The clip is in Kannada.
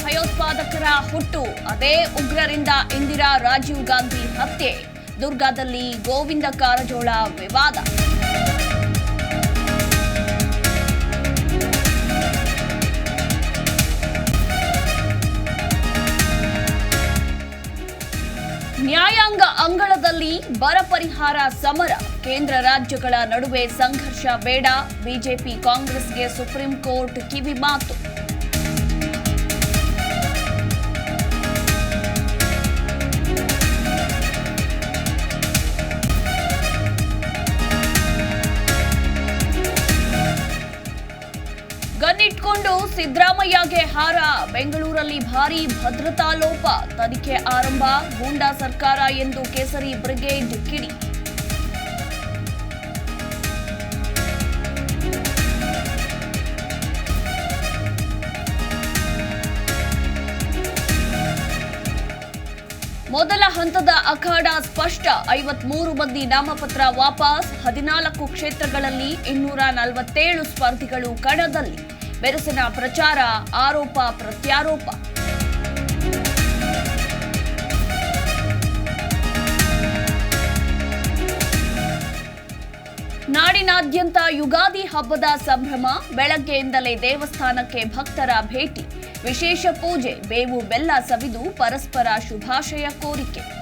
ಭಯೋತ್ಪಾದಕರ ಹುಟ್ಟು, ಅದೇ ಉಗ್ರರಿಂದ ಇಂದಿರಾ ರಾಜೀವ್ ಗಾಂಧಿ ಹತ್ಯೆ. ದುರ್ಗಾದಲ್ಲಿ ಗೋವಿಂದ ಕಾರಜೋಳ ವಿವಾದ. ನ್ಯಾಯಾಂಗ ಅಂಗಳದಲ್ಲಿ ಬರ ಪರಿಹಾರ ಸಮರ. ಕೇಂದ್ರ ರಾಜ್ಯಗಳ ನಡುವೆ ಸಂಘರ್ಷ ಬೇಡ, ಬಿಜೆಪಿ ಕಾಂಗ್ರೆಸ್ಗೆ ಸುಪ್ರೀಂ ಕೋರ್ಟ್ ಕಿವಿ ಮಾತು. ಗನ್ನಿಟ್ಕೊಂಡು ಸಿದ್ದರಾಮಯ್ಯಗೆ ಹಾರ. ಬೆಂಗಳೂರಲ್ಲಿ ಭಾರೀ ಭದ್ರತಾ ಲೋಪ, ತನಿಖೆ ಆರಂಭ. ಗೂಂಡಾ ಸರ್ಕಾರ ಎಂದು ಕೇಸರಿ ಬ್ರಿಗೇಡ್ ಕಿಡಿ. ಮೊದಲ ಹಂತದ ಅಖಾಡ ಸ್ಪಷ್ಟ. 53 ಮಂದಿ ನಾಮಪತ್ರ ವಾಪಸ್. 14 ಕ್ಷೇತ್ರಗಳಲ್ಲಿ 247 ಸ್ಪರ್ಧಿಗಳು ಕಣದಲ್ಲಿ. ಬೆರಸಿನ ಪ್ರಚಾರ, ಆರೋಪ ಪ್ರತ್ಯಾರೋಪ. ನಾಡಿನಾದ್ಯಂತ ಯುಗಾದಿ ಹಬ್ಬದ ಸಂಭ್ರಮ. ಬೆಳಗ್ಗೆಯಿಂದಲೇ ದೇವಸ್ಥಾನಕ್ಕೆ ಭಕ್ತರ ಭೇಟಿ. ವಿಶೇಷ ಪೂಜೆ, ಬೇವು ಬೆಲ್ಲ ಸವಿದು ಪರಸ್ಪರ ಶುಭಾಶಯ ಕೋರಿಕೆ.